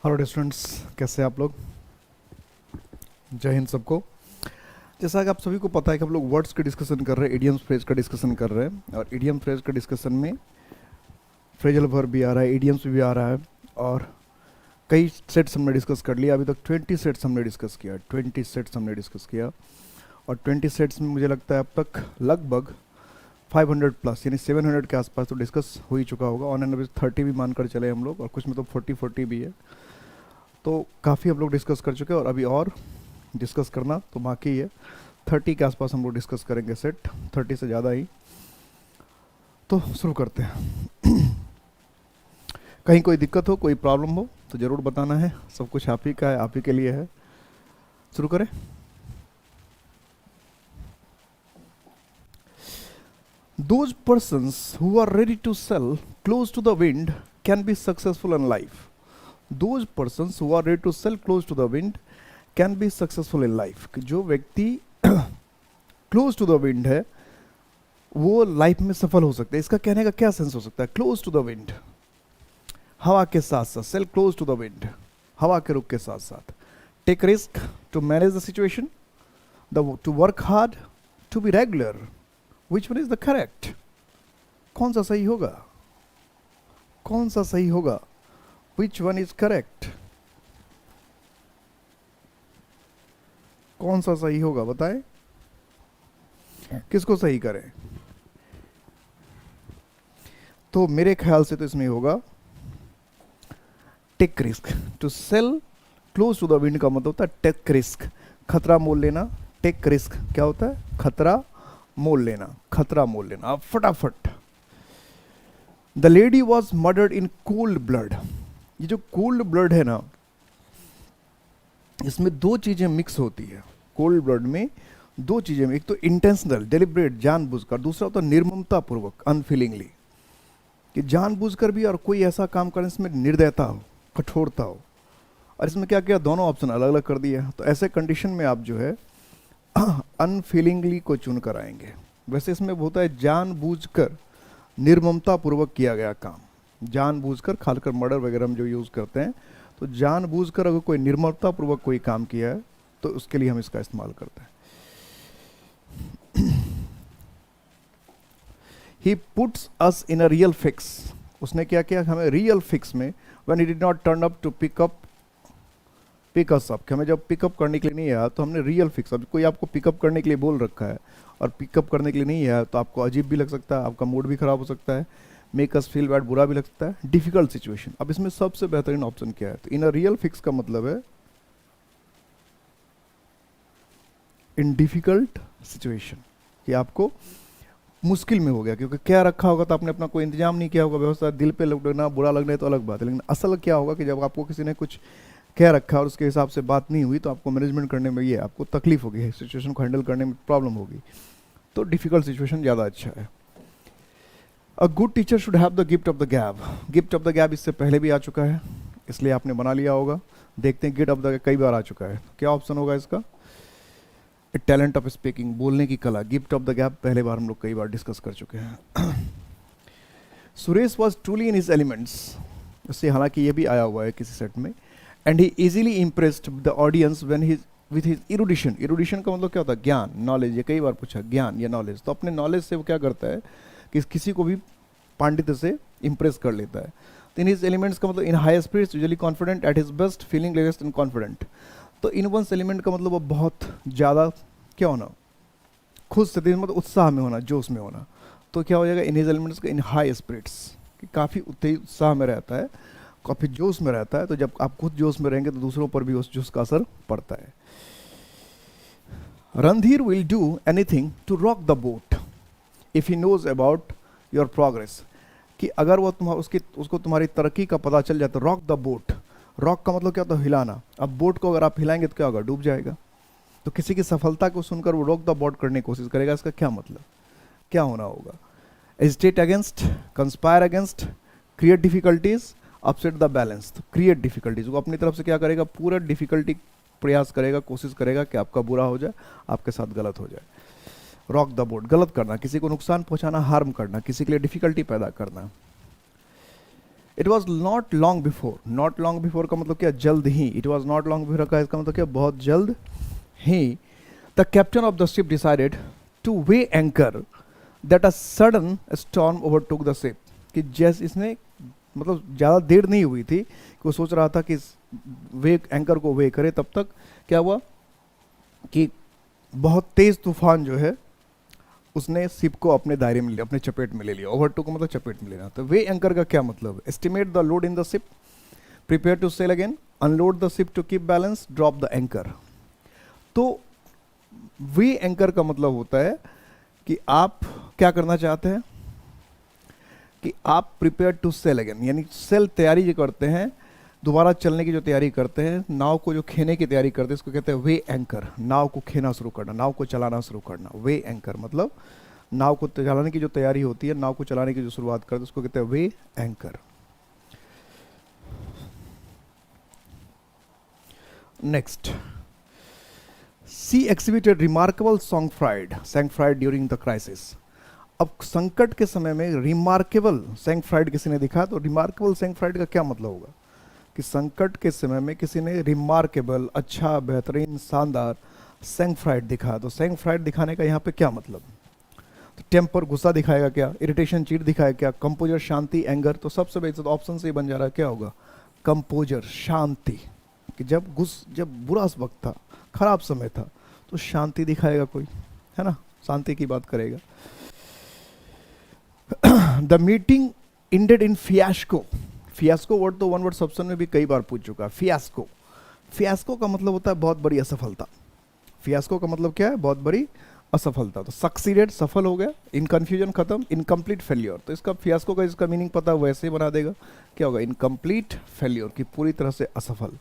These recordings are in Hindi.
हेलो स्टूडेंट्स, कैसे हैं आप लोग। जय हिंद सबको। जैसा कि आप सभी को पता है कि हम लोग वर्ड्स के डिस्कशन कर रहे हैं, इडियम्स फ्रेज का डिस्कशन कर रहे हैं। और इडियम फ्रेज का डिस्कशन में फ्रेजल वर्ब भी आ रहा है, इडियम्स भी आ रहा है। और कई सेट्स हमने डिस्कस कर लिया। अभी तक 20 सेट्स हमने डिस्कस किया, 20 सेट्स हमने डिस्कस किया। और 20 सेट्स में मुझे लगता है अब तक लगभग 500 प्लस यानी 700 के आसपास तो डिस्कस हो ही चुका होगा। ऑन एंड एवरेज 30 भी मानकर चले हम लोग, और कुछ में तो 40 भी है। तो काफ़ी हम लोग डिस्कस कर चुके हैं और अभी और डिस्कस करना तो बाकी है। 30 के आसपास हम लोग डिस्कस करेंगे सेट, 30 से ज़्यादा ही। तो शुरू करते हैं। कहीं कोई दिक्कत हो, कोई प्रॉब्लम हो तो ज़रूर बताना है। सब कुछ आप ही का है, आप ही के लिए है। शुरू करें। Those persons who are ready to sell close to the wind can be successful in life. Those persons who are ready to sell close to the wind can be successful in life. जो व्यक्ति क्लोज टू द विंड है वो लाइफ में सफल हो सकता है। इसका कहने का क्या सेंस हो सकता है? क्लोज टू द विंड, हवा के साथ साथ, sail close to the wind, हवा के रुख के साथ साथ। Take risk to manage the situation, to work hard, to be regular. Which one is the correct? कौन सा सही होगा? कौन सा सही होगा? Which one is correct? कौन सा सही होगा बताएं। किसको सही करें? तो मेरे ख्याल से तो इसमें होगा take risk. To sail close to the wind का मतलब होता है टेक रिस्क, खतरा मोल लेना। टेक रिस्क क्या होता है? खतरा मोल लेना, खतरा मोल लेना। अब फटाफट। The lady was murdered in cold blood. ये जो कोल्ड ब्लड है ना, इसमें दो चीजें मिक्स होती है। कोल्ड ब्लड में दो चीजें, एक तो इंटेंशनल डेलिब्रेट जानबूझकर, दूसरा होता है निर्ममता पूर्वक अनफीलिंगली, कि जानबूझकर भी और कोई ऐसा काम करने इसमें निर्दयता हो, कठोरता हो। और इसमें क्या किया? दोनों ऑप्शन अलग अलग कर दिया। तो ऐसे कंडीशन में आप जो है अनफीलिंगली को चुन कर आएंगे। वैसे इसमें होता है जानबूझकर निर्ममता पूर्वक किया गया काम। जानबूझकर, खासकर मर्डर वगैरह हम जो यूज करते हैं, तो जानबूझकर अगर कोई निर्ममता पूर्वक कोई काम किया है तो उसके लिए हम इसका इस्तेमाल करते हैं। He puts us in a real fix. उसने क्या किया? हमें रियल फिक्स में, when he did not turn up to pick us up, कि हमें जब पिकअप करने के लिए नहीं आया तो हमने रियल फिक्स। अब कोई आपको पिकअप करने के लिए बोल रखा है और पिकअप करने के लिए नहीं आया तो आपको अजीब भी लग सकता है, आपका मूड भी खराब हो सकता है, मेक अस फील बैड, बुरा भी लग सकता है, डिफिकल्ट सिचुएशन। अब इसमें सबसे बेहतरीन ऑप्शन क्या है? तो इन अ रियल फिक्स का मतलब है इन डिफिकल्ट सिचुएशन, कि आपको मुश्किल में हो गया, क्योंकि क्या रखा होगा तो आपने अपना कोई इंतजाम नहीं किया होगा, व्यवस्था। दिल पे लगना, बुरा लगना तो अलग बात है, लेकिन असल क्या होगा कि जब आपको किसी ने कुछ कह रखा और उसके हिसाब से बात नहीं हुई तो आपको मैनेजमेंट करने में, ये आपको तकलीफ होगी, सिचुएशन को हैंडल करने में प्रॉब्लम होगी। तो डिफिकल्ट सिचुएशन ज़्यादा अच्छा है। A good teacher should have the gift of the गैब। गिफ्ट ऑफ द गैब इससे पहले भी आ चुका है, इसलिए आपने बना लिया होगा। देखते हैं, गिफ्ट ऑफ द गैब कई बार आ चुका है। क्या ऑप्शन होगा इसका? टैलेंट ऑफ स्पीकिंग, बोलने की कला। गिफ्ट ऑफ द गैप पहले बार हम लोग कई बार डिस्कस कर चुके हैं। Suresh was truly in his elements. उससे हालांकि ये भी आया हुआ है किसी सेट में। And he easily impressed the audience when he with his erudition. Erudition का मतलब क्या होता है? ज्ञान, नॉलेज। ये कई बार पूछा, ज्ञान या नॉलेज। तो अपने नॉलेज से वो क्या करता है कि किसी को भी पांडित्य से इंप्रेस कर लेता है। तो इन हिज एलिमेंट्स का मतलब in high spirits, usually confident, at his best, feeling lest and confident. तो इन वंस एलिमेंट का मतलब वो बहुत ज़्यादा क्या होना? खुद से, मतलब उत्साह में होना, जोश में होना। तो क्या हो जाएगा? इन हिज एलिमेंट्स का इन हाई स्पिरिट्स, कि काफ़ी उत्साह में रहता है, काफ़ी जोश में रहता है। तो जब आप खुद जोश में रहेंगे तो दूसरों पर भी उस जोश का असर पड़ता है। Randhir will do anything to rock the boat if he knows about your progress. कि अगर वो उसको तुम्हारी तरक्की का पता चल जाए तो रॉक द बोट। रॉक का मतलब क्या होता है? हिलाना। अब बोट को अगर आप हिलाएंगे तो क्या होगा? डूब जाएगा। तो किसी की सफलता को सुनकर वो रॉक द बोट करने की कोशिश करेगा। इसका क्या मतलब, क्या होना होगा? Agitate against, conspire against, create difficulties, upset the balance. तो क्रिएट डिफिकल्टीज, वो अपनी तरफ से क्या करेगा? पूरा डिफिकल्टी प्रयास करेगा, कोशिश करेगा कि आपका बुरा हो जाए, आपके साथ गलत हो जाए। रॉक द बोट, गलत करना, किसी को नुकसान पहुंचाना, हार्म करना, किसी के लिए डिफिकल्टी पैदा करना। It was not long before, not long before का मतलब क्या, जल्द ही, it was not long before का इसका मतलब क्या, बहुत जल्द ही, the captain of the ship decided to weigh anchor that a sudden storm overtook the ship, कि जैसे इसने मतलब ज़्यादा देर नहीं हुई थी कि वो सोच रहा था कि वे एंकर को वे करे, तब तक क्या हुआ कि बहुत तेज तूफान जो है उसने शिप को अपने दायरे में लिया, अपने चपेट में ले लिया। ओवरटुक मतलब चपेट में लेना। तो वे एंकर का क्या मतलब, estimate the load in the ship, prepare to sail again, unload the ship to keep balance, drop the anchor. तो वे एंकर का मतलब होता है कि आप क्या करना चाहते हैं, कि आप प्रिपेयर टू सेल अगेन, यानी सेल तैयारी जो करते हैं, दोबारा चलने की जो तैयारी करते हैं, नाव को जो खेने की तैयारी करते हैं, इसको कहते हैं वे एंकर। नाव को खेना शुरू करना, नाव को चलाना शुरू करना, वे एंकर मतलब नाव को चलाने की जो तैयारी होती है, नाव को चलाने की जो शुरुआत करते हैं, उसको कहते हैं weigh anchor. Next, she exhibited remarkable sang froid during the crisis. अब संकट के समय में रिमार्केबल सैंग फ्राइड किसी ने दिखा, तो रिमार्केबल सैंग फ्राइड का क्या मतलब होगा, कि संकट के समय में किसी ने रिमार्केबल, अच्छा, बेहतरीन, शानदार सैंग फ्राइड दिखा। तो सैंग फ्राइड दिखाने का यहाँ पे क्या मतलब, तो टेम्पर, गुस्सा दिखाएगा क्या, इरिटेशन, चीड़ दिखाएगा क्या, कंपोजर, शांति, एंगर। तो सबसे बेहतर तो ऑप्शन से ही बन जा रहा है, क्या होगा, कंपोजर, शांति, कि जब बुरा वक्त था, खराब समय था, तो शांति दिखाएगा कोई, है ना, शांति की बात करेगा। The meeting ended in fiasco. Fiasco word तो वन वर्ड सब्सन में भी कई बार पूछ चुका है। फियास्को, फियास्को का मतलब होता है बहुत बड़ी असफलता। फियास्को का मतलब क्या है, बहुत बड़ी असफलता। तो सक्सीडेड, सफल हो गया, इन कन्फ्यूजन खत्म, इनकम्प्लीट फेल्योर। तो इसका फियास्को का इसका मीनिंग पता है, वैसे ही बना देगा, क्या होगा, इनकम्प्लीट फेल्योर, की पूरी तरह से असफल।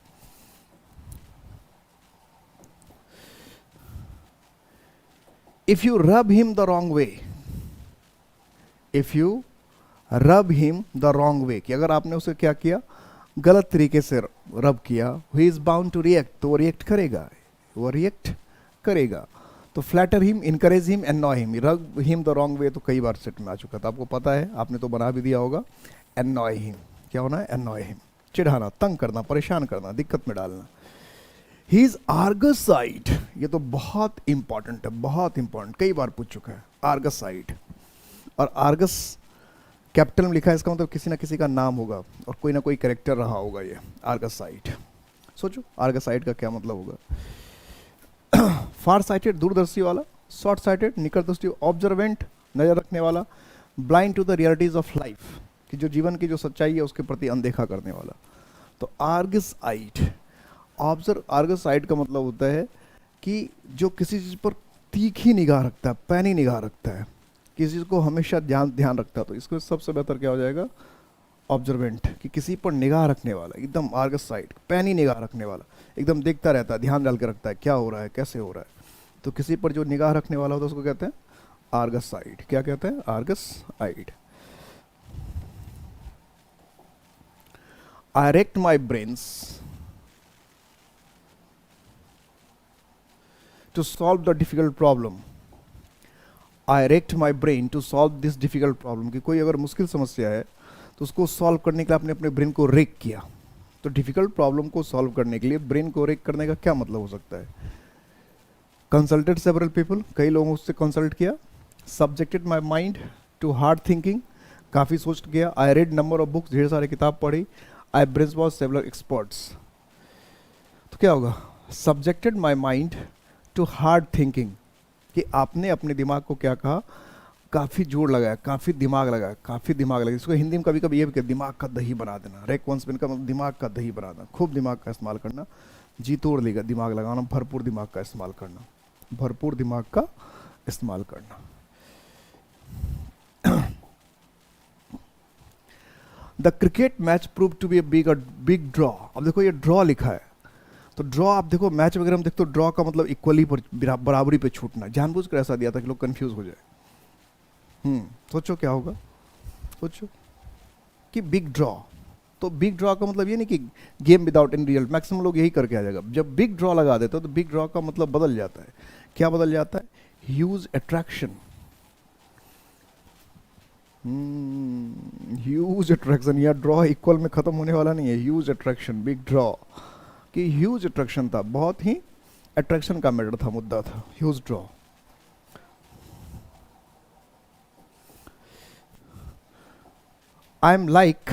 If you rub him the wrong way, if you rub him the wrong वे, कि अगर आपने उसे क्या किया, गलत तरीके से रब किया, he is bound to react, तो वो रिएक्ट करेगा, वो रिएक्ट करेगा। तो flatter him, encourage him, annoy him. Rub him the wrong way तो कई बार सेट में आ चुका था, आपको पता है, आपने तो बना भी दिया होगा। एनॉय हिम, क्या होना है, एनॉय हिम, चिढ़ाना, तंग करना, परेशान करना, दिक्कत में डालना। ही इज आर्गस साइड, ये तो बहुत इंपॉर्टेंट है, बहुत इंपॉर्टेंट, कई बार पूछ चुका है, आर्गस साइड। और आर्गस कैपिटल में लिखा है, इसका मतलब किसी ना किसी का नाम होगा और कोई ना कोई कैरेक्टर रहा होगा ये आर्गस साइड। सोचो आर्गस साइड का क्या मतलब होगा। फार साइटेड, दूरदर्शी वाला, शॉर्ट साइटेड, निकट दृष्टि, ऑब्जर्वेंट, नजर रखने वाला, blind to the realities of life, कि जो जीवन की जो सच्चाई है उसके प्रति अनदेखा करने वाला। तो आर्गस आइड, आर्गस साइड का मतलब होता है कि जो किसी चीज़ पर तीखी निगाह रखता है, पैनी निगाह रखता है, किसी चीज़ को हमेशा ध्यान रखता है। तो इसको सबसे बेहतर क्या हो जाएगा, ऑब्जर्वेंट, कि किसी पर निगाह रखने वाला, एकदम आर्गस साइड, पैनी निगाह रखने वाला, एकदम देखता रहता है, ध्यान डाल के रखता है क्या हो रहा है, कैसे हो रहा है। तो किसी पर जो निगाह रखने वाला होता है उसको कहते हैं आर्गस साइड। क्या कहते हैं, Argus eyed. I racked my brains to solve the difficult problem. I wrecked my brain to solve this difficult problem. कि कोई अगर मुश्किल समस्या है तो उसको सॉल्व करने के लिए आपने अपने ब्रेन को रेक किया। तो डिफिकल्ट प्रॉब्लम को सॉल्व करने के लिए ब्रेन को रेक करने का क्या मतलब हो सकता है, कंसल्टेड सेवरल पीपल, कई लोगों से कंसल्ट किया। Subjected my mind to hard thinking, काफ़ी सोच गया। I read number of books, ढेर सारे किताब पढ़ी। I brace was several experts. तो क्या होगा, subjected my mind to hard thinking, कि आपने अपने दिमाग को क्या कहा, काफ़ी जोर लगाया, काफ़ी दिमाग लगाया, काफ़ी दिमाग लगाया। इसको हिंदी में कभी कभी ये भी कहते, दिमाग का दही बना देना। रेक वंस बिन का मतलब दिमाग का दही बना देना, खूब दिमाग का इस्तेमाल करना, जी तोड़ लेगा दिमाग लगाना, भरपूर दिमाग का इस्तेमाल करना, भरपूर दिमाग का इस्तेमाल करना। The cricket match prove to be a big draw. अब देखो ये ड्रॉ लिखा है, तो ड्रॉ आप देखो मैच वगैरह में देखते हो, ड्रॉ का मतलब इक्वली पर, बराबरी पे छूटना, जानबूझ कर ऐसा दिया था कि लोग कंफ्यूज हो जाए। सोचो क्या होगा, सोचो कि बिग ड्रॉ। तो बिग ड्रॉ का मतलब ये नहीं कि game without in result, maximum लोग यही करके आ जाएगा। जब बिग ड्रॉ लगा देते हो तो बिग ड्रॉ का मतलब बदल जाता है। क्या बदल जाता है, ह्यूज अट्रैक्शन, ह्यूज अट्रैक्शन, या ड्रॉ इक्वल में खत्म होने वाला नहीं है, ह्यूज अट्रैक्शन, बिग ड्रॉ, कि ह्यूज अट्रैक्शन था, बहुत ही अट्रैक्शन का मैटर था, मुद्दा था, huge draw. I am like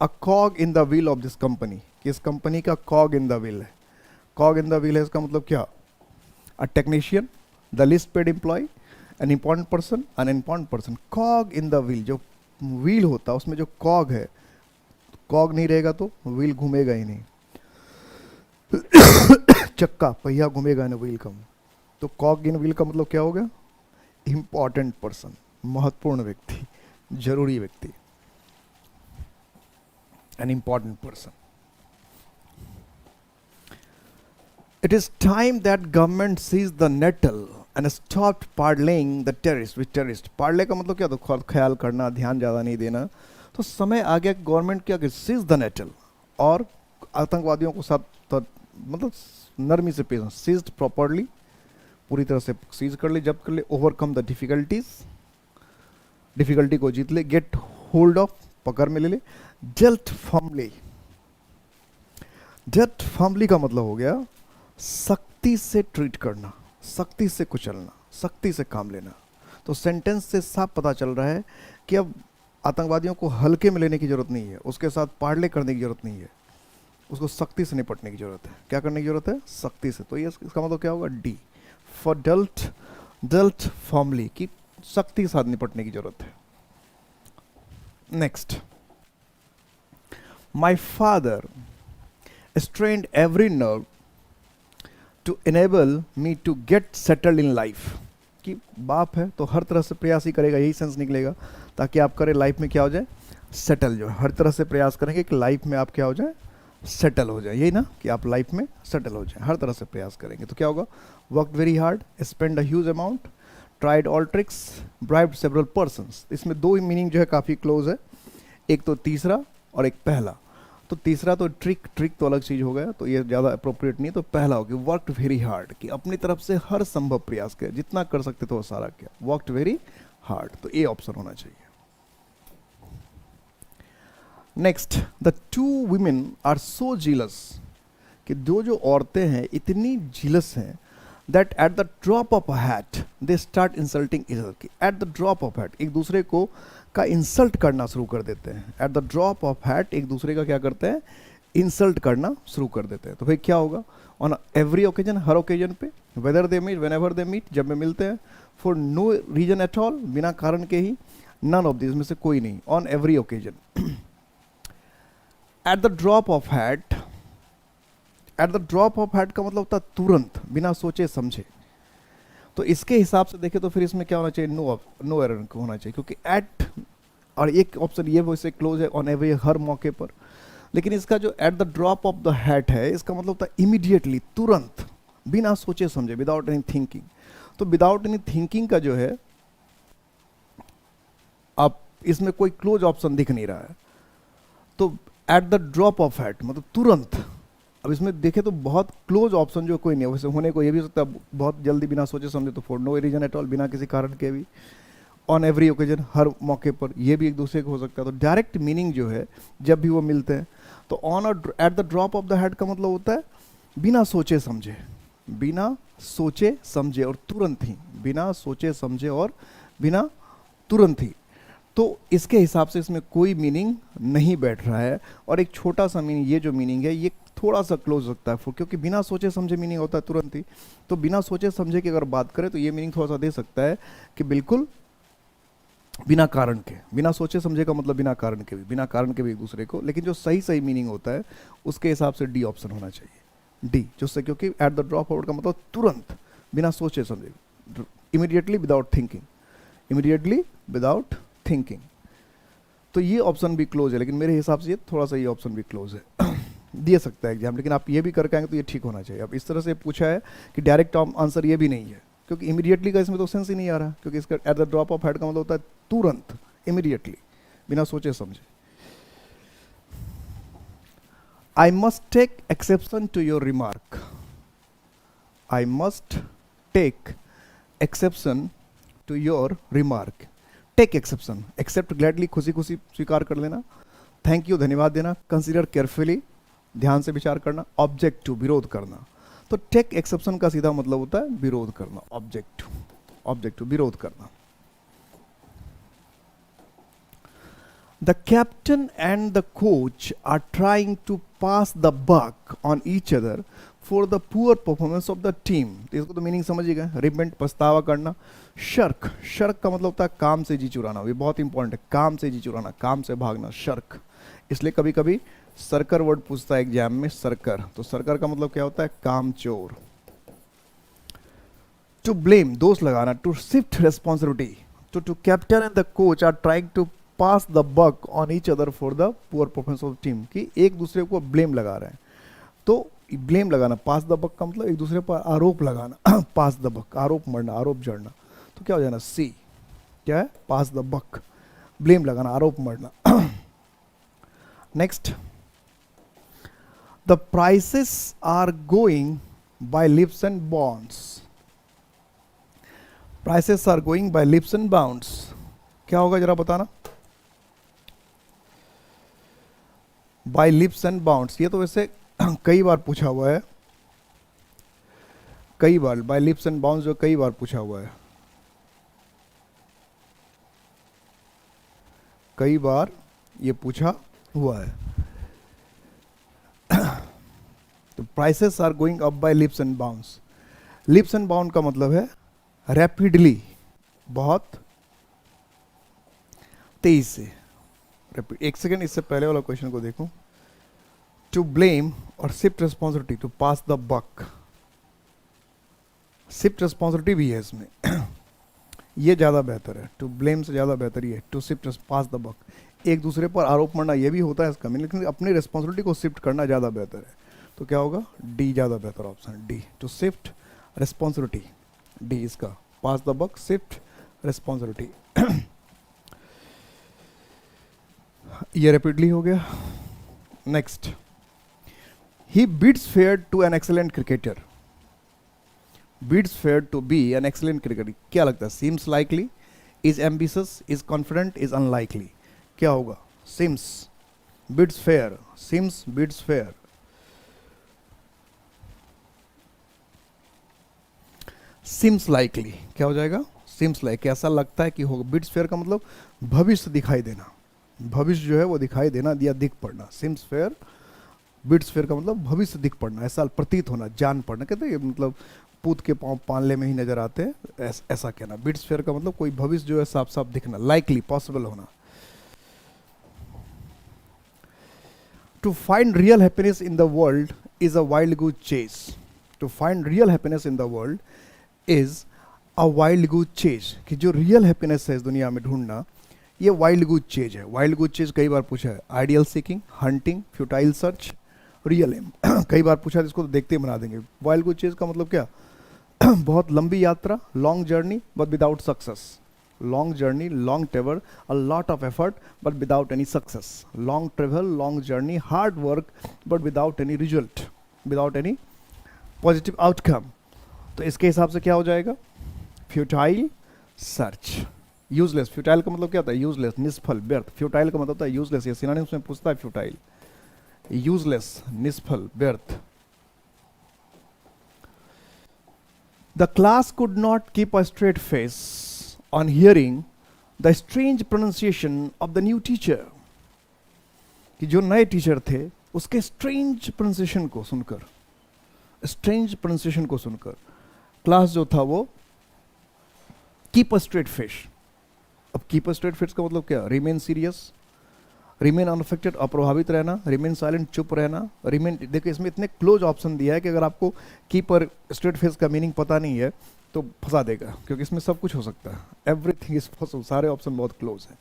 a कॉग in the wheel of this company, कि इस कंपनी का कॉग इन द व्हील है। कॉग इन द व्हील है, इसका मतलब क्या? A technician, the least paid employee, an important person, unimportant person. Cog in the wheel, जो व्हील होता है उसमें जो कॉग है, कॉग नहीं रहेगा तो व्हील घूमेगा ही नहीं, चक्का पहिया घूमेगा ना व्हील का। तो कॉग इन व्हील का मतलब क्या हो गया? इंपॉर्टेंट पर्सन, महत्वपूर्ण व्यक्ति, जरूरी व्यक्ति, N important person. It is time that government seized the nettle and stopped parlaying the terrorists with terrorists. Parle का मतलब क्या? तो ख्याल करना, ध्यान ज़्यादा नहीं देना। तो समय आ गया कि गवर्नमेंट क्या करे, सीज द नेटल, और आतंकवादियों को साथ मतलब नरमी से पेश, सीज्ड प्रॉपरली, पूरी तरह से सीज कर ले, जब्त कर ले, ओवरकम द डिफिकल्टीज, डिफिकल्टी को जीत ले, गेट होल्ड ऑफ, पकड़ में ले ले, डेल्ट फर्मली। डेल्ट फर्मली का मतलब हो गया सख्ती से ट्रीट करना, सख्ती से कुचलना, सख्ती से काम लेना। तो सेंटेंस से साफ पता चल रहा है कि अब आतंकवादियों को हल्के में लेने की जरूरत नहीं है, उसके साथ पार्ले करने की जरूरत नहीं है, उसको सख्ती से निपटने की जरूरत है। क्या करने की जरूरत है? सख्ती से। तो ये इसका मतलब क्या होगा? D for dealt, dealt formally, की सख्ती के साथ निपटने की जरूरत है। Next, my father strained every nerve to enable me to get settled in life, कि बाप है तो हर तरह से प्रयास ही करेगा, यही सेंस निकलेगा, ताकि आप करें लाइफ में क्या हो जाए? सेटल। जो है हर तरह से प्रयास करेंगे कि लाइफ में आप क्या हो जाए? सेटल हो जाए, यही ना, कि आप लाइफ में सेटल हो जाए, हर तरह से प्रयास करेंगे। तो क्या होगा? Worked very hard, spend a huge amount, tried all tricks, bribed several persons. इसमें दो ही मीनिंग जो है काफ़ी क्लोज है, एक तो तीसरा और एक पहला। तो तीसरा तो ट्रिक, ट्रिक तो अलग चीज़ हो गया, तो ये ज़्यादा अप्रोप्रिएट नहीं। तो पहला हो गया वर्कड वेरी हार्ड, कि अपनी तरफ से हर संभव प्रयास किया, जितना कर सकते थे वो सारा किया, वर्कड वेरी हार्ड। तो ए ऑप्शन होना चाहिए। Next, the two women are so jealous, कि जो औरतें हैं इतनी जीलस हैं, that at the drop of a hat they start insulting each other, कि at the drop of hat एक दूसरे को का इंसल्ट करना शुरू कर देते हैं। Eight the drop of hat एक दूसरे का क्या करते हैं? इंसल्ट करना शुरू कर देते हैं। तो भाई क्या होगा? ऑन एवरी ओकेजन, हर ओकेजन पे, whether they meet, whenever they meet, जब में मिलते हैं, for no reason at all, बिना कारण के ही, नन ऑफ दिस में से कोई नहीं, on every occasion. Eight the drop of hat, eight the drop of hat का मतलब होता है तुरंत, बिना सोचे समझे। तो इसके हिसाब से देखें तो फिर इसमें क्या होना चाहिए? नो एरर होना चाहिए, क्योंकि एट, और एक ऑप्शन ये वैसे क्लोज है, ऑन एवरी, हर मौके पर। लेकिन इसका जो eight the drop of the hat है, इसका मतलब होता है इमीडिएटली, तुरंत, बिना सोचे समझे, विदाउट एनी थिंकिंग। तो विदाउट एनी थिंकिंग का जो है, अब इसमें कोई क्लोज ऑप्शन दिख नहीं रहा है। तो eight the drop of hat मतलब तुरंत। अब इसमें देखें तो बहुत क्लोज ऑप्शन जो कोई नहीं है, वैसे होने को ये भी हो सकता है बहुत जल्दी, बिना सोचे समझे, तो for no reason at all, बिना किसी कारण के भी, ऑन एवरी ओकेजन, हर मौके पर, ये भी एक दूसरे को हो सकता है। तो डायरेक्ट मीनिंग जो है जब भी वो मिलते हैं, तो on eight the drop of the head का मतलब होता है बिना सोचे समझे, बिना सोचे समझे और तुरंत ही, बिना सोचे समझे और बिना तुरंत ही। तो इसके हिसाब से इसमें कोई मीनिंग नहीं बैठ रहा है। और एक छोटा सा मीनिंग, ये जो मीनिंग है ये थोड़ा सा क्लोज लगता है, क्योंकि बिना सोचे समझे मीनिंग होता है तुरंत ही। तो बिना सोचे समझे की अगर बात करें तो ये मीनिंग थोड़ा सा दे सकता है कि बिल्कुल बिना कारण के, बिना सोचे समझे का मतलब बिना कारण के भी, बिना कारण के भी एक दूसरे को। लेकिन जो सही सही मीनिंग होता है उसके हिसाब से डी ऑप्शन होना चाहिए, डी, जो क्योंकि एट द ड्रॉप आउट का मतलब तुरंत, बिना सोचे समझे, immediately without thinking, immediately without thinking. तो ये ऑप्शन भी क्लोज है, लेकिन मेरे हिसाब से थोड़ा सा ये ऑप्शन भी क्लोज है। दे सकता है एग्जाम, लेकिन आप ये भी करके आएंगे तो ये ठीक होना चाहिए। अब इस तरह से पूछा है कि डायरेक्ट आंसर ये भी नहीं है, क्योंकि इमीडिएटली का इसमें तो सेंस ही नहीं आ रहा, क्योंकि इसका at the drop of head का मतलब होता है तुरंत, इमीडिएटली, बिना सोचे समझे। I must take exception to your remark, I must take exception to your remark, take exception, accept gladly, खुशी खुशी स्वीकार कर लेना, थैंक यू धन्यवाद देना, कंसीडर केयरफुली ध्यान से विचार करना, ऑब्जेक्ट टू विरोध करना। तो टेक एक्सेप्शन का सीधा मतलब होता है विरोध करना, ऑब्जेक्ट टू विरोध करना। The captain and the coach are trying to pass the buck on each other for the poor performance of the team। तो इसको तो मीनिंग समझिएगा, रिपेंट पछतावा करना। शर्क, शर्क का मतलब होता है काम से जी चुराना, ये बहुत इंपॉर्टेंट है, काम से जी चुराना, काम से भागना, शर्क। इसलिए कभी कभी सर्कर वर्ड पूछता है एग्जाम में, सर्कर, तो सर्कर का मतलब क्या होता है, काम चोर। टू ब्लेम, दोष लगाना, to shift responsibility, to captain and the coach are trying to pass the buck on each other for the poor performance of team, कि एक दूसरे को ब्लेम लगा रहे हैं। तो ब्लेम लगाना, पास द बक का मतलब एक दूसरे पर आरोप लगाना पास द बक, आरोप मरना, आरोप जड़ना। तो क्या हो जाना, सी क्या है, पास द बक, ब्लेम लगाना, आरोप मरना। Next, the prices are going by leaps and bounds, prices are going by leaps and bounds, क्या होगा जरा बताना। बाय लिप्स एंड बाउंड्स, ये तो वैसे कई बार पूछा हुआ है, कई बार बाय लिप्स एंड बाउंड्स जो कई बार पूछा हुआ है, कई बार ये पूछा हुआ है। तो prices are going up by leaps and bounds, leaps and bound का मतलब है रैपिडली, बहुत तेज से। एक सेकेंड, इससे पहले वाला क्वेश्चन को देखो। टू ब्लेम और shift responsibility, to pass the buck, shift responsibility भी है इसमें ये ज़्यादा बेहतर है, टू ब्लेम से ज़्यादा बेहतर ये to shift pass the buck. एक दूसरे पर आरोप मरना ये भी होता है इसका मीनिंग, लेकिन अपनी रिस्पॉन्सिबिलिटी को शिफ्ट करना ज़्यादा बेहतर है। तो क्या होगा, डी ज़्यादा बेहतर option, D, to shift responsibility, D इसका, pass the buck, shift responsibility. ये रैपिडली हो गया। Next, he bids fair to an excellent cricketer, bids fair to be an excellent cricketer, क्या लगता है, seems likely, is ambitious, is confident, is unlikely, क्या होगा, seems, bids fair, seems, bids fair, seems likely, क्या हो जाएगा, सीम्स लाइक, ऐसा लगता है कि होगा। बिड्स फेयर का मतलब भविष्य दिखाई देना, भविष्य जो है वो दिखाई देना या दिख पड़ना। सिम्स फेयर, बिड्स फेयर का मतलब भविष्य दिख पड़ना, ऐसा प्रतीत होना, जान पड़ना, कहते हैं मतलब पूत के पांव पालने में ही नजर आते हैं, ऐसा कहना। बिड्स फेयर का मतलब कोई भविष्य जो है साफ साफ दिखना, लाइकली, पॉसिबल होना। To find real happiness in the world is a wild goose chase, to find real happiness in the world is a wild goose chase, कि जो रियल हैप्पीनेस है इस दुनिया में ढूंढना, ये वाइल्ड गूज चेज है। वाइल्ड गूज चेज कई बार पूछा है, ideal seeking, hunting, futile search, real aim कई बार पूछा है, इसको तो देखते ही बना देंगे। वाइल्ड गूज चेज का मतलब क्या, बहुत लंबी यात्रा, long journey but without success, long journey, long travel, a lot of effort but without any success, long travel, long journey, hard work but without any result, without any positive outcome. तो इसके हिसाब से क्या हो जाएगा, फ्यूटाइल सर्च, यूजलेस। फ्यूटाइल का मतलब क्या होता है, यूजलेस, निष्फल, व्यर्थ। फ्यूटाइल का मतलब होता है यूजलेस, ये सिनोनिम्स में पूछता है फ्यूटाइल, यूजलेस, निष्फल, व्यर्थ। The class could not keep a straight face on hearing the strange pronunciation of the new teacher, कि जो नए टीचर थे उसके स्ट्रेंज प्रोनाउंसिएशन को सुनकर, स्ट्रेंज प्रोनाउंसिएशन को सुनकर क्लास जो था वो कीप अ स्ट्रेट फेस। अब कीप अ स्ट्रेट फेस का मतलब क्या, रिमेन सीरियस, रिमेन अनअफेक्टेड, अप्रभावित रहना, रिमेन साइलेंट, चुप रहना, रिमेन। देखिए इसमें इतने क्लोज ऑप्शन दिया है कि अगर आपको कीप अ स्ट्रेट फेस का मीनिंग पता नहीं है तो फंसा देगा, क्योंकि इसमें सब कुछ हो सकता है, एवरीथिंग इज पॉसिबल, सारे ऑप्शन बहुत क्लोज हैं।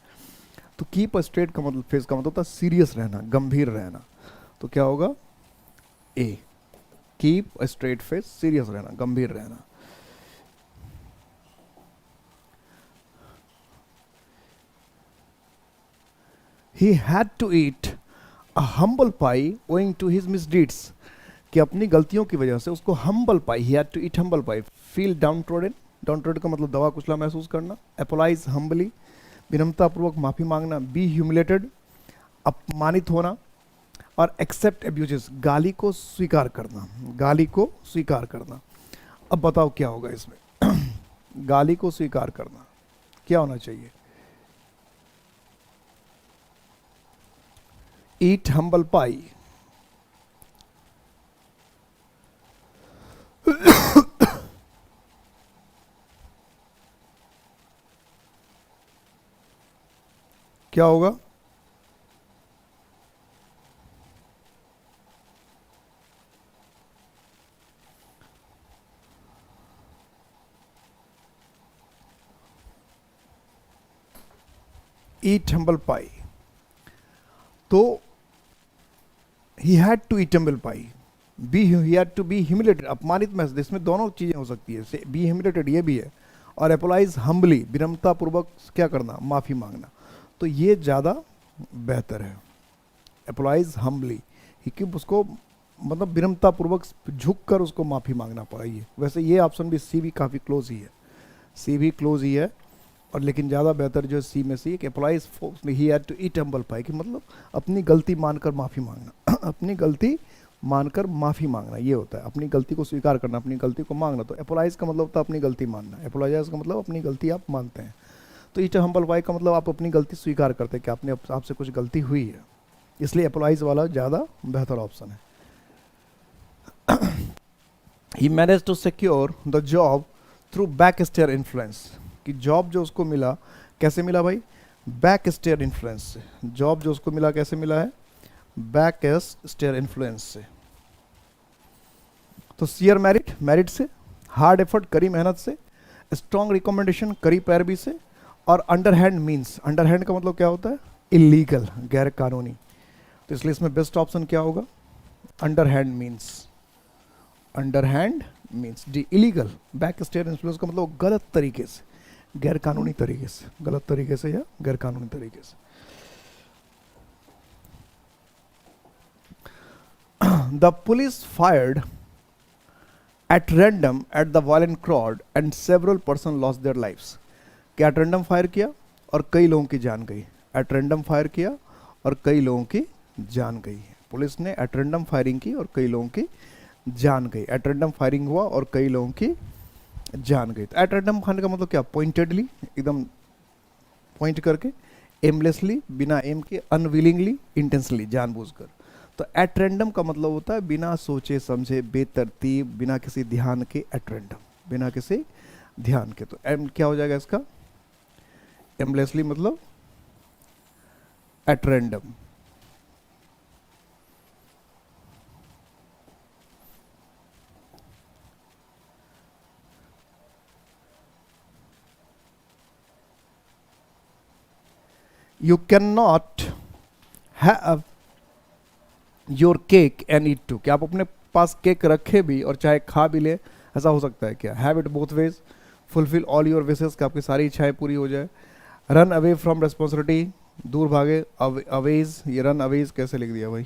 तो कीप अ स्ट्रेट का मतलब, फेस का मतलब होता है सीरियस रहना, गंभीर रहना। तो क्या होगा, A, keep a straight face, serious रहना, गंभीर रहना। He had to eat a humble pie owing to his misdeeds, कि अपनी गलतियों की वजह से उसको humble pie, he had to eat humble pie, feel downtrodden, downtrodden का मतलब दवा कुचला महसूस करना, apologize humbly, विनम्रतापूर्वक माफ़ी मांगना, बी ह्यूमिलेटेड, अपमानित होना, और एक्सेप्ट एब्यूजेस, गाली को स्वीकार करना, गाली को स्वीकार करना। अब बताओ क्या होगा इसमें गाली को स्वीकार करना क्या होना चाहिए? ईट हम्बल पाई, क्या होगा? ईट हम्बल पाई, तो he had to eat humble pie, B he had to be humiliated, अपमानित महसूस, इसमें दोनों चीजें हो सकती है, बी ह्यूमिलेटेड ये भी है, और एपोलाइज हम्बली, विनम्रतापूर्वक क्या करना, माफी मांगना। तो ये ज्यादा बेहतर है, एपोलाइज हम्बली, कि उसको मतलब विनम्रतापूर्वक झुक कर उसको माफी मांगना पड़ेगी। वैसे ये ऑप्शन भी सी भी काफी क्लोज ही है, सी भी क्लोज ही है, और लेकिन ज़्यादा बेहतर जो है सी में C, applies he had to eat humble pie, कि मतलब अपनी गलती मानकर माफ़ी मांगना अपनी गलती मानकर माफ़ी मांगना, ये होता है अपनी गलती को स्वीकार करना, अपनी गलती को मांगना। तो एपोलाइज का मतलब होता है अपनी गलती मानना, एपोलाइज का मतलब अपनी गलती आप मानते हैं। तो ईट हम्बल पाई का मतलब आप अपनी गलती स्वीकार करते हैं कि आपने आपसे कुछ गलती हुई है, इसलिए एपोलाइज वाला ज़्यादा बेहतर ऑप्शन है। He manage to secure the job through back stair influence, कि जॉब जो उसको मिला कैसे मिला भाई? बैक स्टेयर इन्फ्लुएंस से। जॉब जो उसको मिला कैसे मिला है? बैक स्टेयर इन्फ्लुएंस से। तो सियर मेरिट, मेरिट से, हार्ड एफर्ट, कड़ी मेहनत से, स्ट्रॉन्ग रिकमेंडेशन, कड़ी पैरवी से, और अंडरहैंड मीन्स, अंडरहैंड का मतलब क्या होता है? इलीगल, गैर कानूनी। तो इसलिए इसमें बेस्ट ऑप्शन क्या होगा? Underhand means, underhand means D, illegal. Back stair influence का मतलब गलत तरीके से, गैर कानूनी तरीके से, गलत तरीके से या गैर कानूनी तरीके से। The police fired at random at the violent crowd and several person lost their lives, क्या एट रैंडम फायर किया और कई लोगों की जान गई? एट रैंडम फायर किया और कई लोगों की जान गई। पुलिस ने एट रैंडम फायरिंग की और कई लोगों की जान गई, एट रैंडम फायरिंग हुआ और कई लोगों की जान गई। तो एट रैंडम खाने का मतलब क्या? पॉइंटेडली, एकदम पॉइंट करके, एमलेसली, बिना एम के, अनविलिंगली, इंटेंसली, जानबूझकर। तो एट रैंडम का मतलब होता है बिना सोचे समझे, बेतरतीब, बिना किसी ध्यान के, एट रैंडम, बिना किसी ध्यान के। तो एम क्या हो जाएगा इसका? एमलेसली मतलब at random. You cannot have your cake and eat too, कि आप अपने पास केक रखे भी और चाहे खा भी ले, ऐसा हो सकता है क्या? Have it both ways, fulfil all your wishes, कि आपकी सारी इच्छाएं पूरी हो जाए। रन अवे फ्रॉम रेस्पॉन्सिबिलिटी, दूर भागे, अवेज, ये रन अवेज कैसे लिख दिया भाई?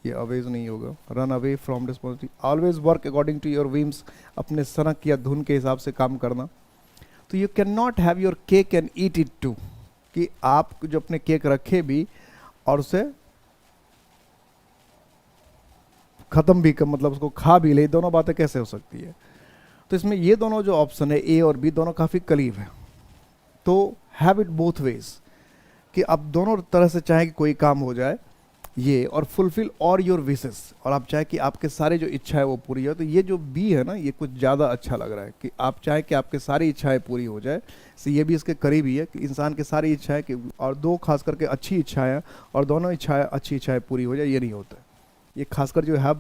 ये अवेज नहीं होगा, run away from responsibility. Always work according to your whims, अपने सनक या धुन के हिसाब से काम करना। तो you can not have your cake and eat it too, कि आप जो अपने केक रखे भी और उसे खत्म भी कर, मतलब उसको खा भी ले, दोनों बातें कैसे हो सकती है? तो इसमें ये दोनों जो ऑप्शन है ए और बी, दोनों काफी करीब है। तो हैव इट बोथ वेज, कि आप दोनों तरह से चाहें कि कोई काम हो जाए ये, और फुलफिल ऑल योर विशेस, और आप चाहे कि आपके सारे जो इच्छा है वो पूरी हो। तो ये जो बी है ना, ये कुछ ज़्यादा अच्छा लग रहा है, कि आप चाहे कि आपके सारी इच्छाएं पूरी हो जाए। तो ये भी इसके करीब ही है कि इंसान की सारी इच्छाएं, कि और दो खास करके अच्छी इच्छाएं, और दोनों इच्छाएं, अच्छी इच्छाएं पूरी हो जाए, ये नहीं होता है। ये खासकर जो है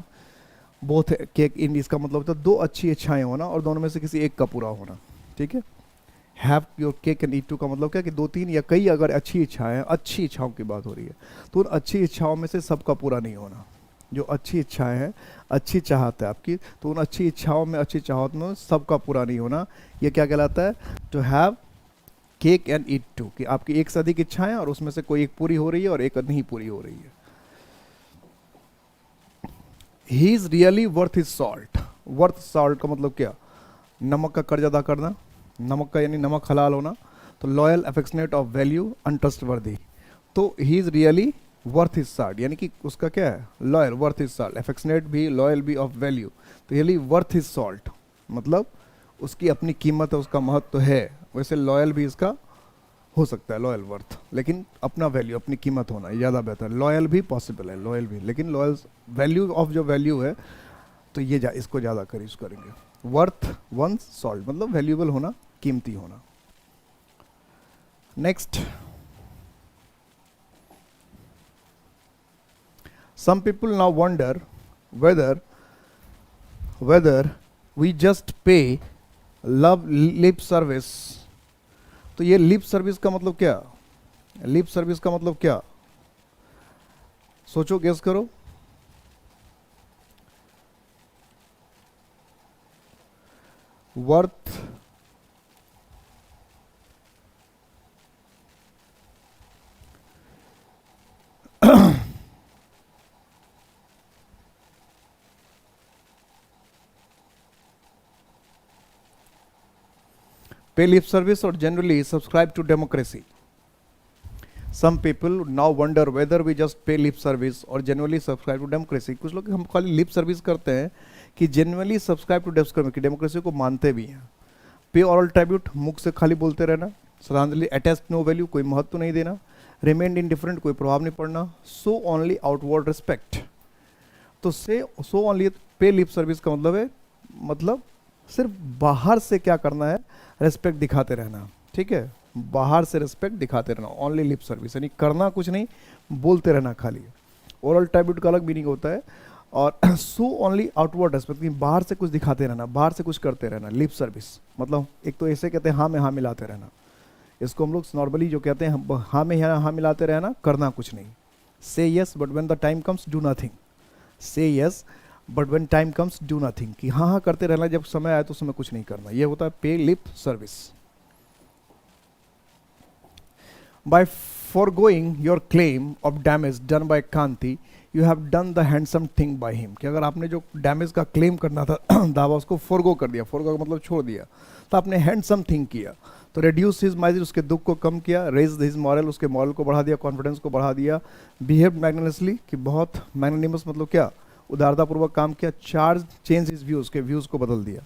बोथ केक इन, इसका मतलब होता है दो अच्छी इच्छाएं होना और दोनों में से किसी एक का पूरा होना। ठीक है, have your cake and eat too का मतलब क्या? कि दो तीन या कई अगर अच्छी इच्छाएं, अच्छी इच्छाओं की बात हो रही है, तो उन अच्छी इच्छाओं में से सबका पूरा नहीं होना। जो अच्छी इच्छाएं हैं, अच्छी चाहत है आपकी, तो उन अच्छी इच्छाओं में, अच्छी चाहत में सबका पूरा नहीं होना, ये क्या कहलाता है? To have cake and eat too, कि आपकी एक से अधिक इच्छाएं और उसमें से कोई एक पूरी हो रही है और एक नहीं पूरी हो रही है। He is really worth his salt, worth salt का मतलब क्या? नमक का कर्ज अदा करना, नमक का यानी नमक हलाल होना। तो लॉयल, अफेक्शनेट, ऑफ वैल्यू, अनट्रस्टवर्दी। तो he is really worth his salt, यानी कि उसका क्या है, loyal, worth his salt, affectionate भी, लॉयल भी, ऑफ वैल्यू। तो रियली वर्थ हिज सॉल्ट मतलब उसकी अपनी कीमत है, उसका महत्व तो है। वैसे लॉयल भी इसका हो सकता है, लॉयल वर्थ, लेकिन अपना वैल्यू, अपनी कीमत होना ज़्यादा बेहतर। लॉयल भी पॉसिबल है, लॉयल भी, लेकिन लॉयल वैल्यू ऑफ जो वैल्यू है तो ये इसको ज़्यादा कर यूज़ करेंगे। वर्थ वन सॉल्ट मतलब वैल्यूएबल होना, कीमती होना। Next, some people now wonder whether whether we just pay love lip service. तो ये लिप सर्विस का मतलब क्या, लिप सर्विस का मतलब क्या, सोचो, गेस करो। Worth pay lip service or generally subscribe to democracy. Some people now wonder whether we just pay lip service or genuinely subscribe to democracy. कुछ लोग हम खाली लिप सर्विस करते हैं कि genuinely subscribe to डेमोक्रेसी को मानते भी हैं। पे ऑरल ट्रिब्यूट, मुख से खाली बोलते रहना। श्रद्धांजलि, अटैच नो वैल्यू, कोई महत्व नहीं देना। रिमेन इंडिफरेंट, कोई प्रभाव नहीं पड़ना। So only outward respect. तो से so only pay lip service का मतलब है, मतलब सिर्फ बाहर से क्या करना है, रेस्पेक्ट दिखाते रहना, ठीक है, बाहर से रेस्पेक्ट दिखाते रहना, ओनली लिप सर्विस, यानी करना कुछ नहीं, बोलते रहना खाली। ओरल ट्रिब्यूट का अलग मीनिंग होता है। और सो ओनली आउटवर्ड रेस्पेक्ट, बाहर से कुछ दिखाते रहना, बाहर से कुछ करते रहना। लिप सर्विस मतलब एक तो ऐसे कहते हैं हाँ में हाँ मिलाते रहना, इसको हम लोग नॉर्मली जो कहते हैं हाँ में हाँ मिलाते रहना, करना कुछ नहीं। Say yes but when the time comes do nothing, say yes but when time comes do nothing, कि हाँ हाँ करते रहना, जब समय आए तो समय कुछ नहीं करना, ये होता है pay lip service. By foregoing your claim of damage done by Kanti, you have done the handsome thing by him। कि अगर आपने जो डैमेज का क्लेम करना था दावा, उसको फोरगो कर दिया, फोरगो का मतलब छोड़ दिया, तो आपने हैंडसम थिंग किया। तो रेड्यूस हिज माइजर, उसके दुख को कम किया। रेज हिज मॉरल, उसके मॉरल को बढ़ा दिया, कॉन्फिडेंस को बढ़ा दिया। बिहेव मैग्नेनिमसली, कि बहुत मैग्नेनिमस मतलब क्या, उदारतापूर्वक काम किया। चार्ज चेंज हिज व्यूज, के व्यूज को बदल दिया।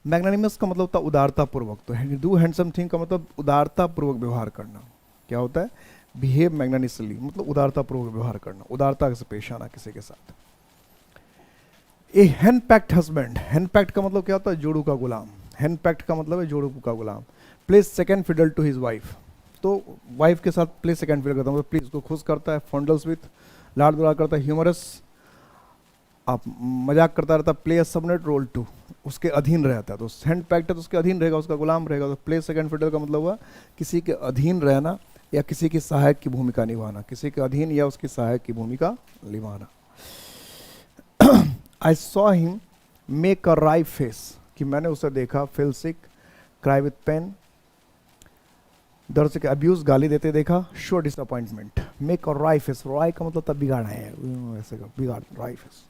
मैग्नेनिमस का मतलब होता है उदारतापूर्वक, तो डू हैंडसम थिंग का मतलब उदारतापूर्वक व्यवहार करना। क्या होता है, बिहेव मैग्नेनिमसली मतलब उदारतापूर्वक व्यवहार करना, उदारता से पेश आना किसी के साथ। A henpecked husband, henpecked का मतलब क्या होता है, जोड़ू का गुलाम। हैंड पैक्ट का मतलब है जोड़ू का गुलाम। Place second fiddle to his wife, तो वाइफ के साथ प्लेस सेकंड फिडल करता है, मतलब प्लीज को खुश करता है। फॉन्डल्स विथ, लाड दुलार करता है। ह्यूमरस, आप मजाक करता रहता। Play a subordinate role to, उसके अधीन रहता है। तो हैंड पैक्ट है तो उसके अधीन रहेगा, उसका गुलाम रहेगा। तो प्ले सेकंड फिडल का मतलब हुआ किसी के अधीन रहना या किसी की सहायक की भूमिका निभाना, किसी के अधीन या उसकी सहायक की भूमिका निभाना। I saw him make a wry face, कि मैंने उसे देखा। Feel sick, cry with pain, दर्द से अब्यूज, गाली देते देखा। Show disappointment, make a wry face, राई का मतलब तब बिगाड़ा है, ऐसे का बिगाड़, राई फेस।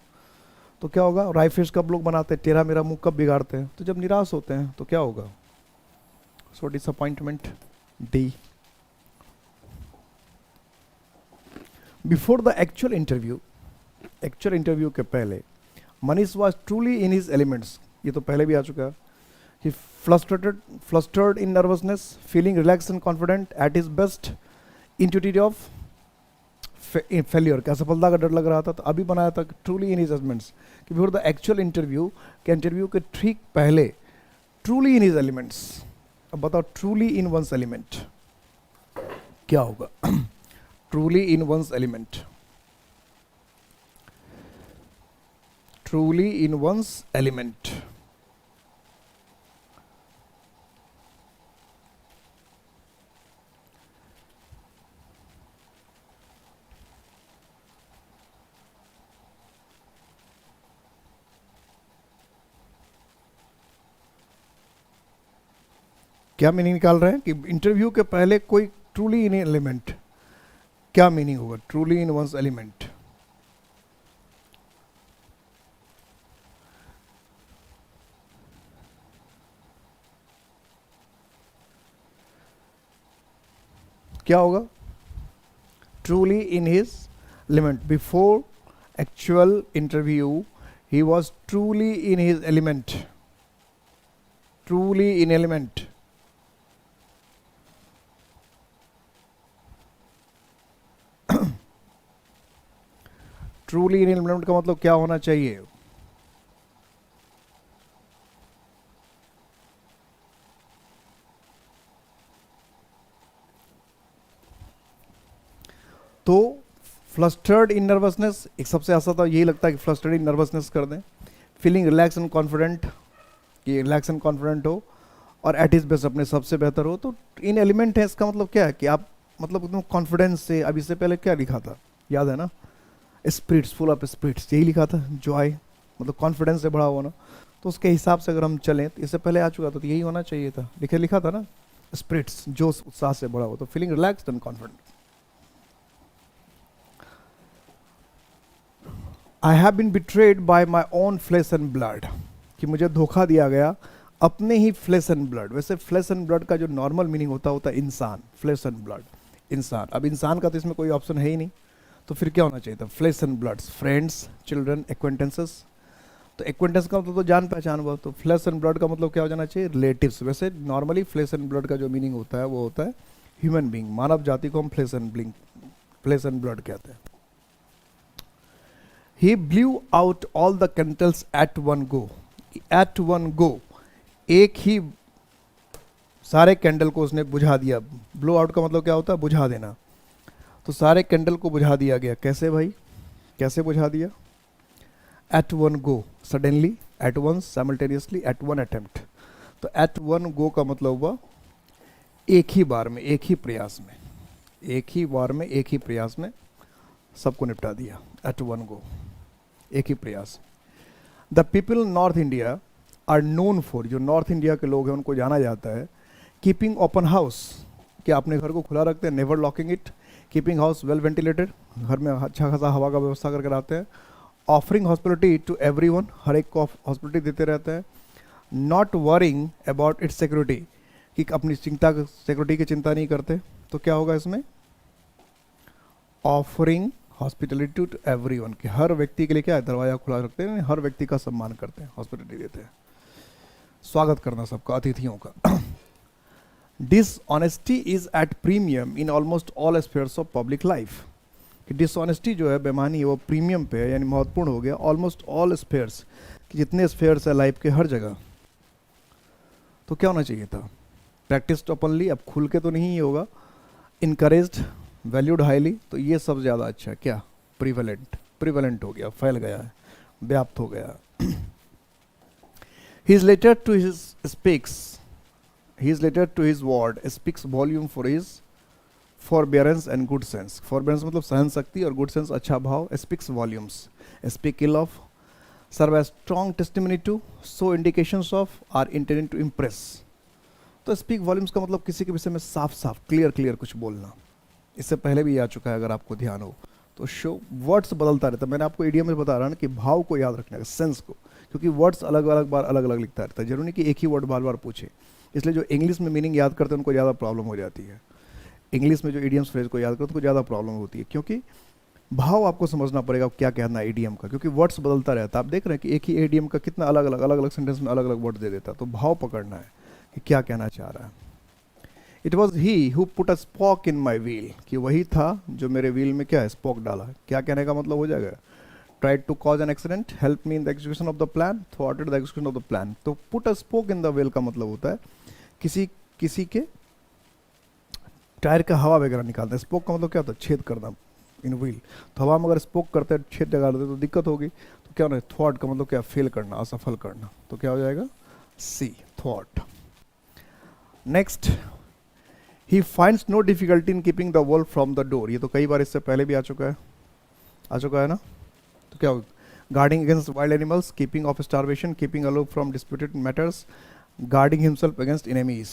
तो क्या होगा, राई फेस कब लोग बनाते हैं, टेढ़ा मेरा मुंह कब बिगाड़ते हैं, तो जब निराश होते हैं तो क्या होगा। So disappointment, D. Before the actual interview के पहले Manish was truly in his elements, ये तो पहले भी आ चुका है। He flustered in nervousness, feeling relax and confident at his best, intuitive of failure, क्या असफलता का डर लग रहा था। तो अभी बनाया था ट्रूली इन हिज एलिमेंट्स, कि बिफोर द एक्चुअल इंटरव्यू के ठीक पहले ट्रूली इन हिज एलिमेंट्स। अब बताओ ट्रूली इन वंस एलिमेंट क्या होगा। ट्रूली इन वंस एलिमेंट, ट्रूली इन वंस एलिमेंट। क्या मीनिंग निकाल रहे हैं कि इंटरव्यू के पहले कोई ट्रूली इन एलिमेंट, क्या मीनिंग होगा ट्रूली इन वंस एलिमेंट। क्या होगा? Truly in his element. Before actual interview he was truly in his element. Truly in element. Truly in element का मतलब क्या होना चाहिए? तो फ्लस्टर्ड इन नर्वसनेस, एक सबसे आसान तो यही लगता है कि फ्लस्टर्ड इन नर्वसनेस कर दें. फीलिंग रिलैक्स एंड कॉन्फिडेंट, कि रिलैक्स एंड कॉन्फिडेंट हो और एट इज बेस्ट, अपने सबसे बेहतर हो. तो इन एलिमेंट है, इसका मतलब क्या है कि आप मतलब एकदम कॉन्फिडेंस से. अब इससे पहले क्या लिखा था, याद है ना? स्पिरिट्स, फुल ऑफ स्पिरिट्स, यही लिखा था. जॉय मतलब कॉन्फिडेंस से भरा हुआ ना. तो उसके हिसाब से अगर हम चलें तो इससे पहले आ चुका था, तो यही होना चाहिए था. लिखा था ना, स्पिरिट्स, जोश उत्साह से भरा हुआ. तो feeling relaxed and confident. I have been betrayed by my own flesh and blood, कि मुझे धोखा दिया गया अपने ही फ्लेश एंड ब्लड. वैसे फ्लेश एंड ब्लड का जो नॉर्मल मीनिंग होता है इंसान. फ्लेश एंड ब्लड, इंसान. अब इंसान का तो इसमें कोई ऑप्शन है ही नहीं, तो फिर क्या होना चाहिए था? Flesh and bloods, friends, children, acquaintances. तो एक्वेंटेंस का मतलब तो जान पहचान हुआ. तो फ्लेश एंड ब्लड का मतलब क्या हो जाना चाहिए? रिलेटिव्स. वैसे नॉर्मली फ्लेश एंड ब्लड का जो मीनिंग होता है वो होता है ह्यूमन बींग, मानव जाति को हम फ्लेश एंड ब्लड कहते हैं. He blew out all the candles at one go. At one go, एक ही सारे कैंडल को उसने बुझा दिया. ब्लो आउट का मतलब क्या होता है? बुझा देना. तो सारे कैंडल को बुझा दिया गया. कैसे भाई, कैसे बुझा दिया? At one go, suddenly, at once, simultaneously, at one attempt. तो एट वन गो का मतलब हुआ एक ही बार में, एक ही प्रयास में, एक ही बार में, एक ही प्रयास में सबको निपटा दिया. एट वन गो, एक ही प्रयास. The people north India are known for, जो नॉर्थ इंडिया के लोग हैं उनको जाना जाता है, कीपिंग ओपन हाउस, कि अपने घर को खुला रखते हैं, never locking it, keeping house well ventilated, घर में अच्छा खासा हवा का व्यवस्था करके रहते हैं, ऑफरिंग हॉस्पिटलिटी टू एवरीवन, हर एक को हॉस्पिटलिटी देते रहते हैं, not worrying about it's security, कि अपनी सिक्योरिटी की चिंता नहीं करते. तो क्या होगा इसमें? ऑफरिंग हॉस्पिटलिटी टू एवरीवन, कि हर व्यक्ति के लिए क्या है? दरवाजा खुला रखते हैं, हर व्यक्ति का सम्मान करते हैं, हॉस्पिटलिटी देते हैं, स्वागत करना सबका, अतिथियों का. Dishonesty is at premium in almost all spheres of public life, कि डिसऑनेस्टी जो है, बेईमानी है, वो प्रीमियम पे है, यानी महत्वपूर्ण हो गया. ऑलमोस्ट ऑल स्फीयर्स, कि जितने स्फीयर्स है लाइफ के, हर जगह. तो क्या होना चाहिए था? प्रैक्टिस्ड ओपनली, अब खुल के तो नहीं होगा. इनकरेज्ड, वैल्यूड हाईली, तो ये सब ज़्यादा अच्छा है. क्या? प्रिवेलेंट हो गया, फैल गया है, व्याप्त हो गया. His letter to his ward speaks volume for his forbearance and good sense. Forbearance मतलब सहन शक्ति, और good sense अच्छा भाव. Speaks volumes. Speak ill of, serve as strong testimony to, show indications of, are intended to impress. तो speak volumes का मतलब किसी के विषय में साफ साफ, क्लियर कुछ बोलना. इससे पहले भी आ चुका है, अगर आपको ध्यान हो तो. शो वर्ड्स बदलता रहता है. मैंने आपको इडियम में बता रहा ना कि भाव को याद रखने का, सेंस को, क्योंकि वर्ड्स अलग अलग बार अलग अलग लिखता रहता है. जरूरी नहीं कि एक ही वर्ड बार बार पूछे. इसलिए जो इंग्लिश में मीनिंग याद करते हैं उनको ज़्यादा प्रॉब्लम हो जाती है. इंग्लिश में जो इडियम्स फ्रेज को याद करते हैं उनको ज़्यादा प्रॉब्लम होती है, क्योंकि भाव आपको समझना पड़ेगा क्या कहना है इडियम का, क्योंकि वर्ड्स बदलता रहता है. आप देख रहे हैं कि एक ही इडियम का कितना अलग अलग सेंटेंस में अलग अलग वर्ड दे देता है. तो भाव पकड़ना है कि क्या कहना चाह रहा है. It was he who put a spoke in my wheel, कि वही था जो मेरे व्हील में क्या है? स्पॉक डाला. क्या कहने का मतलब हो जाएगा? Tried to cause an accident, help me in the execution of the plan, thwarted the execution of the plan. तो put a spoke in the wheel का मतलब होता है किसी के टायर का हवा वगैरह निकालते हैं. स्पोक का मतलब क्या होता है? छेद करना इन व्हील. तो हवा में अगर स्पोक करते हैं, छेद लगा देते तो दिक्कत होगी. तो क्या होना है? थ्वार्ट का मतलब क्या? फेल करना, असफल करना. तो क्या हो जाएगा? C, thwart. Next, he finds no difficulty in keeping the wolf from the door. ये तो कई बार इससे पहले भी आ चुका है ना. तो क्या होगा? Guarding against wild animals, keeping off starvation, keeping aloof from disputed matters, guarding himself against enemies.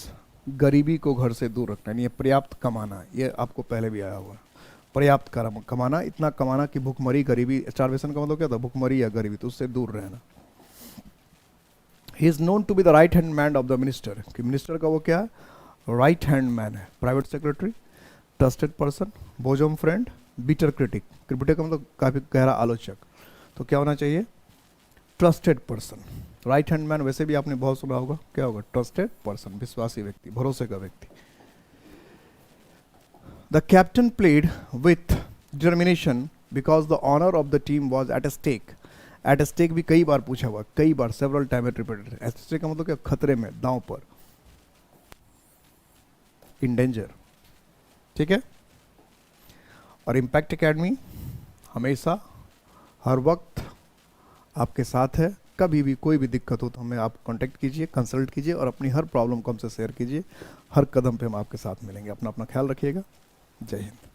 गरीबी को घर से दूर रखना, यानी पर्याप्त कमाना. ये आपको पहले भी आया हुआ. पर्याप्त कमाना, इतना कमाना कि भुखमरी, गरीबी. स्टारवेशन का मतलब क्या था? भुखमरी या गरीबी, तो उससे दूर रहना. He is known to be the right hand man of the minister, कि मिनिस्टर का वो क्या है? राइट हैंड मैन है. Private secretary, trusted person, bosom friend, bitter critic. Critic का मतलब काफ़ी गहरा आलोचक। तो क्या होना चाहिए? Trusted person. Right hand man वैसे भी आपने बहुत सुना होगा, क्या होगा? ट्रस्टेड पर्सन, विश्वासी व्यक्ति, भरोसे का व्यक्ति। The captain played with determination because the honour of the team was at stake. At stake भी कई बार पूछा हुआ, कई बार, several time repeated. At stake का मतलब क्या? खतरे में, दांव पर, इन डेंजर। ठीक है। और इम्पैक्ट एकेडमी हमेशा हर वक्त आपके साथ है। कभी भी कोई भी दिक्कत हो तो हमें आप कांटेक्ट कीजिए, कंसल्ट कीजिए और अपनी हर प्रॉब्लम को हमसे शेयर कीजिए। हर कदम पे हम आपके साथ मिलेंगे। अपना ख्याल रखिएगा। जय हिंद।